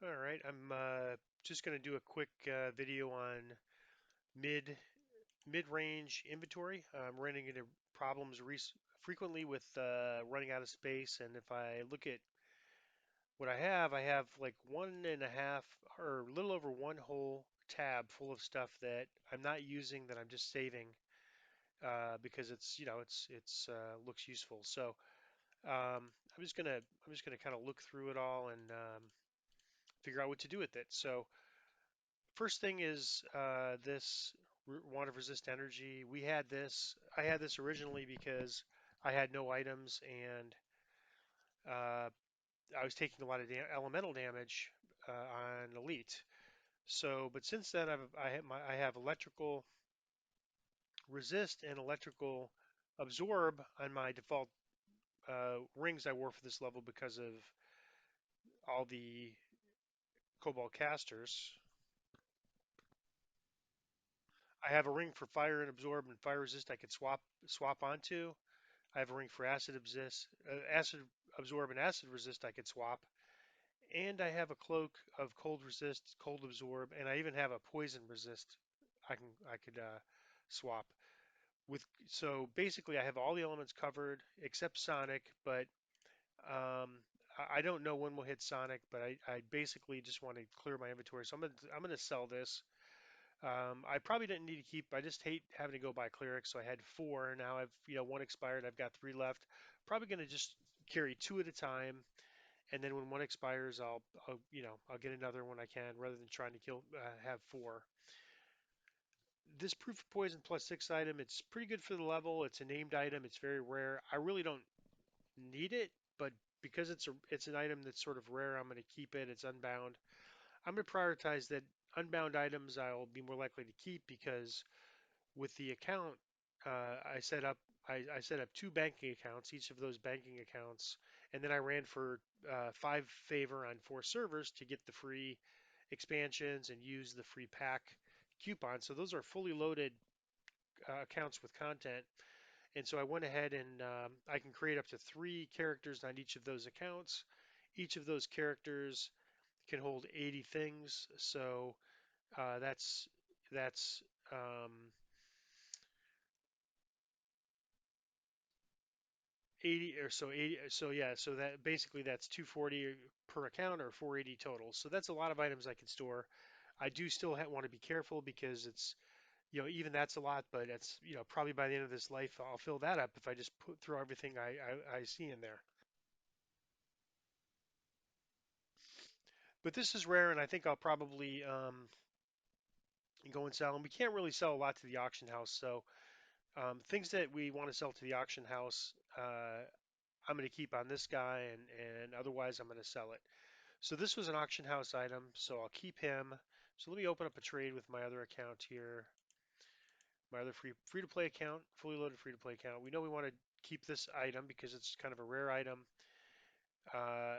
All right, I'm just going to do a quick video on mid mid-range inventory. I'm running into problems frequently with running out of space, and if I look at what I have like one and a half or a little over one whole tab full of stuff that I'm not using that I'm just saving because it's looks useful. So I'm just gonna kind of look through it all and figure out what to do with it. So first thing is this want to resist energy. We had this. I had this originally because I had no items and uh, I was taking a lot of elemental damage on elite. So, but since then I have electrical resist and electrical absorb on my default rings I wore for this level because of all the cobalt casters. I have a ring for fire and absorb and fire resist I could swap onto. I have a ring for acid absorb and acid resist I could swap, and I have a cloak of cold resist, cold absorb, and I even have a poison resist I could swap with. So basically, I have all the elements covered except Sonic, but um, I don't know when we'll hit Sonic, but I basically just want to clear my inventory. So I'm gonna sell this. I probably didn't need to keep. I just hate having to go buy clerics, so I had four. Now I've one expired. I've got three left. Probably gonna just carry two at a time, and then when one expires, I'll get another when I can, rather than trying to have four. This proof of poison plus six item, it's pretty good for the level. It's a named item. It's very rare. I really don't need it, but because it's an item that's sort of rare, I'm gonna keep it. It's unbound. I'm gonna prioritize that unbound items I'll be more likely to keep because with the account, I set up I set up two banking accounts, each of those banking accounts, and then I ran for five favor on four servers to get the free expansions and use the free pack coupon. So those are fully loaded accounts with content. And so I went ahead and I can create up to three characters on each of those accounts. Each of those characters can hold 80 things. So that's um, 80 or so 80 so yeah so that basically that's 240 per account or 480 total, so that's a lot of items I can store. I do still want to be careful because it's even that's a lot, but it's probably by the end of this life I'll fill that up if I just throw everything I see in there. But this is rare, and I think I'll probably go and sell them. We can't really sell a lot to the auction house, so things that we want to sell to the auction house, I'm going to keep on this guy, and otherwise I'm going to sell it. So this was an auction house item, so I'll keep him. So let me open up a trade with my other account here, my other free to play account, fully loaded free to play account. We know we want to keep this item because it's kind of a rare item. Uh,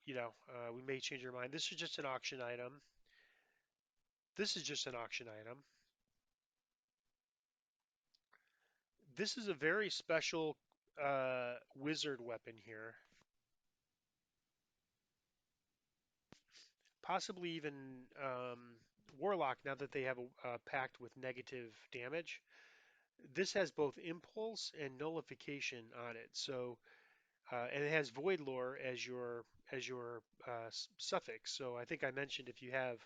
we may change our mind. This is just an auction item. This is just an auction item. This is a very special wizard weapon here, possibly even warlock now that they have a pact with negative damage. This has both impulse and nullification on it. So, and it has void lore as your suffix. So I think I mentioned if you have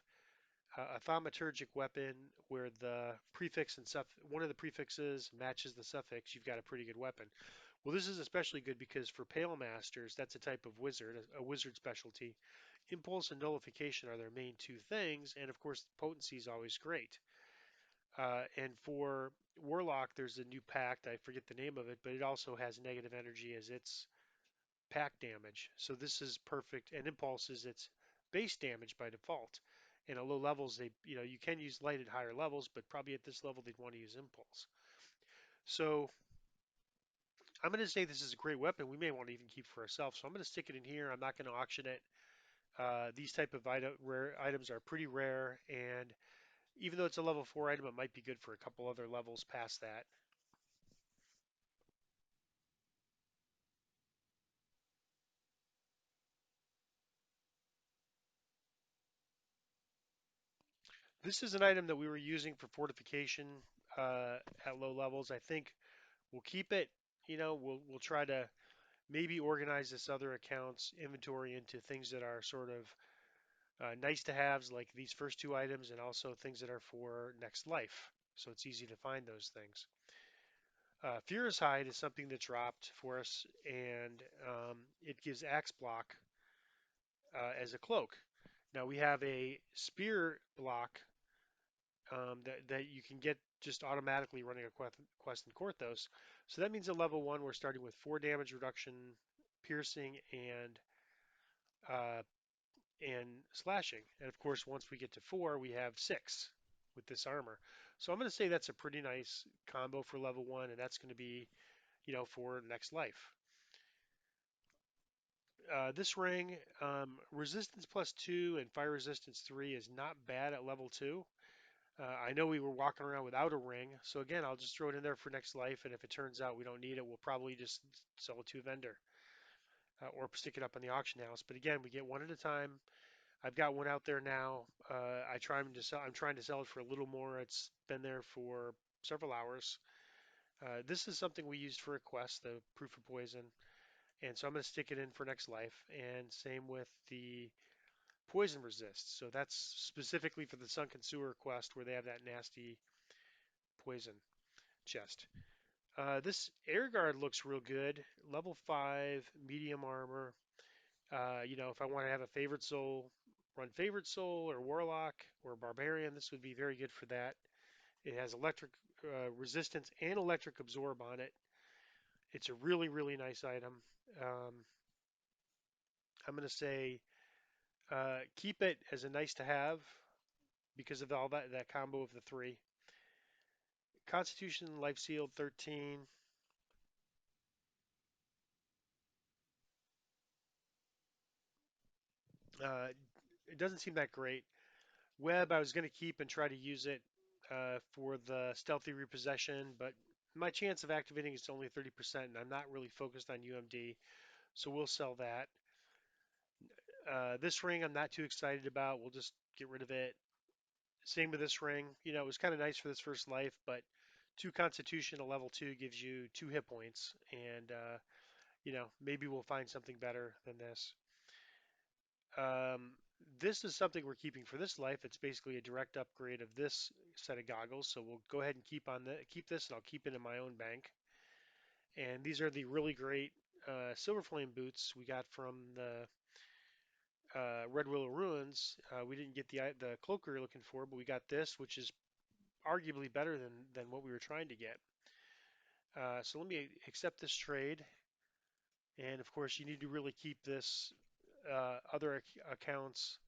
a thaumaturgic weapon where the prefix and one of the prefixes matches the suffix, you've got a pretty good weapon. Well, this is especially good because for Pale Masters, that's a type of wizard, a wizard specialty. Impulse and nullification are their main two things, and of course, potency is always great. And for Warlock, there's a new pact. I forget the name of it, but it also has negative energy as its pack damage. So this is perfect. And Impulse is its base damage by default. And at low levels, you can use light at higher levels, but probably at this level, they'd want to use Impulse. So I'm going to say this is a great weapon. We may want to even keep for ourselves. So I'm going to stick it in here. I'm not going to auction it. These type of rare items are pretty rare, and even though it's a level 4 item, it might be good for a couple other levels past that. This is an item that we were using for fortification at low levels. I think we'll keep it. We'll try to maybe organize this other account's inventory into things that are sort of nice to haves, like these first two items, and also things that are for next life. So it's easy to find those things. Furious Hide is something that dropped for us, and it gives axe block as a cloak. Now we have a spear block that you can get just automatically running a quest in Korthos. So that means at level 1 we're starting with 4 damage reduction, piercing, uh, and slashing. And of course, once we get to 4, we have 6 with this armor. So I'm going to say that's a pretty nice combo for level 1, and that's going to be, for next life. This ring, resistance plus 2 and fire resistance 3 is not bad at level 2. I know we were walking around without a ring, so again, I'll just throw it in there for next life, and if it turns out we don't need it, we'll probably just sell it to a vendor or stick it up on the auction house. But again, we get one at a time. I've got one out there now. I'm trying to sell it for a little more. It's been there for several hours. This is something we used for a quest, the proof of poison, and so I'm going to stick it in for next life. And same with the poison resist. So that's specifically for the sunken sewer quest where they have that nasty poison chest. This air guard looks real good. Level 5, medium armor. If I want to have a favorite soul, run favorite soul or warlock or barbarian, this would be very good for that. It has electric resistance and electric absorb on it. It's a really, really nice item. Um, I'm going to say keep it as a nice to have because of all that combo of the three. Constitution, Life Sealed 13. Uh, it doesn't seem that great. Web, I was going to keep and try to use it for the stealthy repossession, but my chance of activating is only 30%, and I'm not really focused on UMD, so we'll sell that. This ring I'm not too excited about. We'll just get rid of it. Same with this ring. It was kind of nice for this first life, but 2 Constitution, a level 2 gives you 2 hit points, and maybe we'll find something better than this. Um, this is something we're keeping for this life. It's basically a direct upgrade of this set of goggles. So we'll go ahead and keep this, and I'll keep it in my own bank. And these are the really great Silver Flame boots we got from the Red Willow Ruins. We didn't get the cloak we were looking for, but we got this, which is arguably better than what we were trying to get. So let me accept this trade. And of course, you need to really keep this other accounts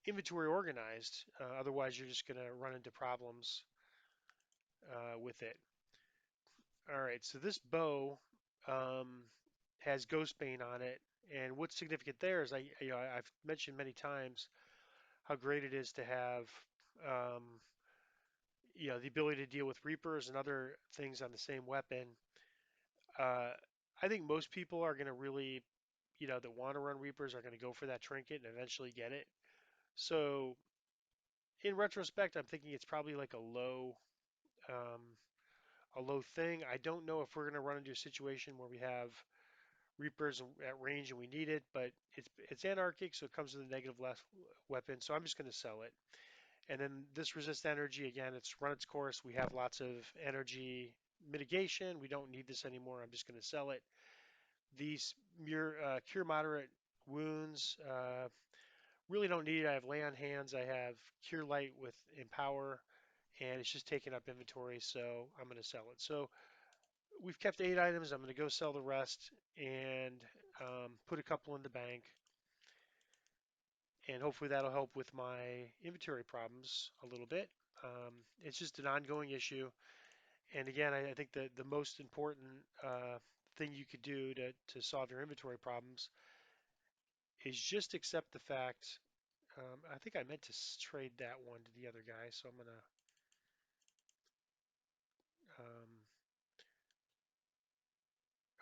inventory organized. Otherwise, you're just going to run into problems with it. All right, so this bow um, has Ghostbane on it, and what's significant there is I've mentioned many times how great it is to have um, the ability to deal with Reapers and other things on the same weapon. Uh, I think most people are going to really, that want to run Reapers are going to go for that trinket and eventually get it. So in retrospect, I'm thinking it's probably like um, a low thing. I don't know if we're going to run into a situation where we have Reapers at range and we need it, but it's anarchic, so it comes with a negative less weapon. So I'm just going to sell it. And then this resist energy again. It's run its course. We have lots of energy mitigation. We don't need this anymore. I'm just going to sell it. These cure moderate wounds. Really don't need it. I have lay on hands. I have cure light with empower, and it's just taking up inventory, so I'm going to sell it. So we've kept 8 items. I'm going to go sell the rest and put a couple in the bank, and hopefully that'll help with my inventory problems a little bit. It's just an ongoing issue, and again, I think the most important thing you could do to solve your inventory problems is just accept the fact. I think I meant to trade that one to the other guy, so I'm gonna. Um,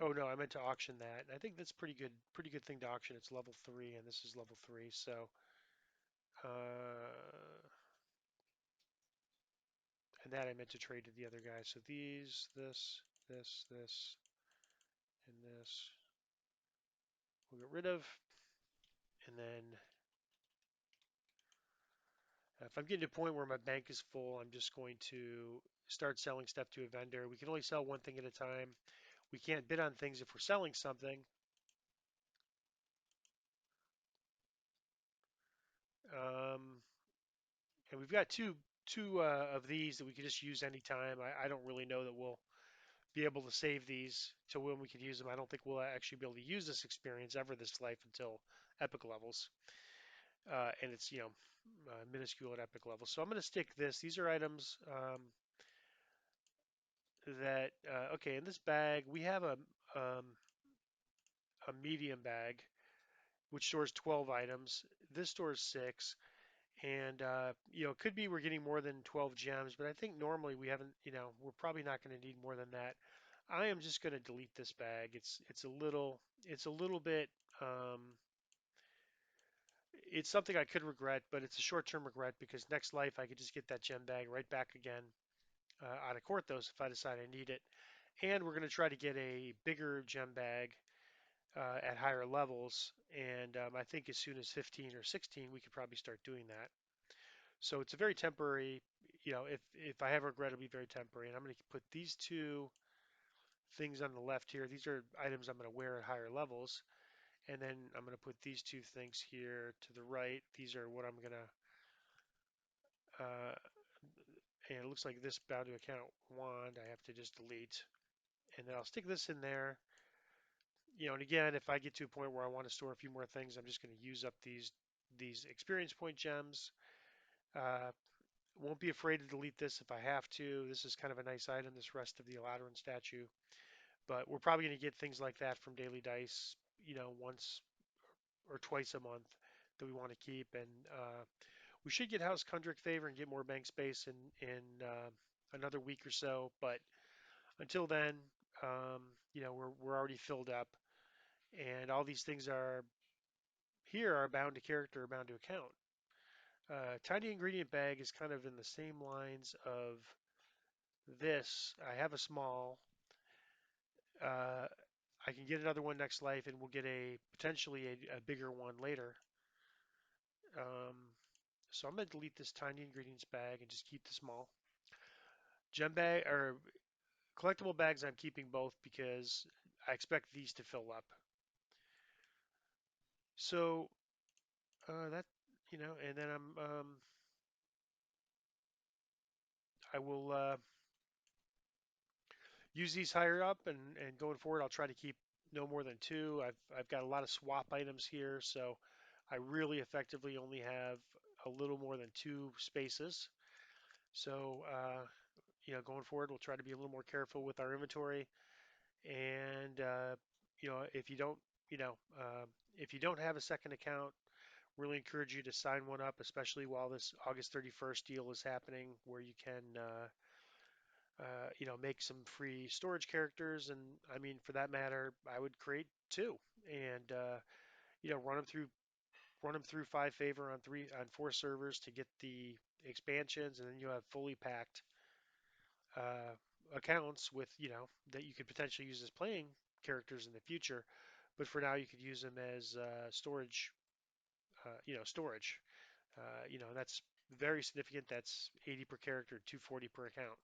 oh no, I meant to auction that. I think that's pretty good thing to auction. It's level 3, and this is level 3, so. Uh, and that I meant to trade to the other guy. So these, this, and this we'll get rid of. And then if I'm getting to a point where my bank is full, I'm just going to start selling stuff to a vendor. We can only sell one thing at a time. We can't bid on things if we're selling something. Um, and we've got two of these that we can just use anytime. I don't really know that we'll be able to save these to when we can use them. I don't think we'll actually be able to use this experience ever this life until epic levels. And it's, minuscule at epic levels. So I'm going to stick this. These are items that, okay, in this bag, we have um, a medium bag, which stores 12 items. This stores 6. And, it could be we're getting more than 12 gems, but I think normally we haven't, we're probably not going to need more than that. I am just going to delete this bag. It's a little bit, um, it's something I could regret, but it's a short-term regret because next life I could just get that gem bag right back again out of Korthos if I decide I need it. And we're going to try to get a bigger gem bag at higher levels. And I think as soon as 15 or 16, we could probably start doing that. So it's a very temporary, if I have regret, it'll be very temporary. And I'm going to put these two things on the left here. These are items I'm going to wear at higher levels. And then I'm going to put these two things here to the right. These are what I'm going to, and it looks like this bound to account wand I have to just delete. And then I'll stick this in there. And again, if I get to a point where I want to store a few more things, I'm just going to use up these experience point gems. Uh, won't be afraid to delete this if I have to. This is kind of a nice item, this rest of the Alateran statue. But we're probably going to get things like that from Daily Dice, once or twice a month that we want to keep. And we should get House Kundrick favor and get more bank space in another week or so. But until then, um, we're already filled up, and all these things are here are bound to character, or bound to account. Tiny ingredient bag is kind of in the same lines of this. I have a small. Uh, I can get another one next life, and we'll get a potentially a bigger one later. Um, so I'm gonna delete this tiny ingredients bag and just keep the small. Gem bag or collectible bags, I'm keeping both because I expect these to fill up. So that and then I will use these higher up, and going forward, I'll try to keep no more than two. I've got a lot of swap items here, so I really effectively only have a little more than two spaces. So going forward, we'll try to be a little more careful with our inventory. And if you don't, you know, if you don't have a second account, really encourage you to sign one up, especially while this August 31st deal is happening, where you can, make some free storage characters. And I mean, for that matter, I would create two, and run them through 5 favor on 4 servers to get the expansions, and then you have fully packed uh, accounts with that you could potentially use as playing characters in the future. But for now, you could use them as storage. Storage. That's very significant. That's 80 per character, 240 per account.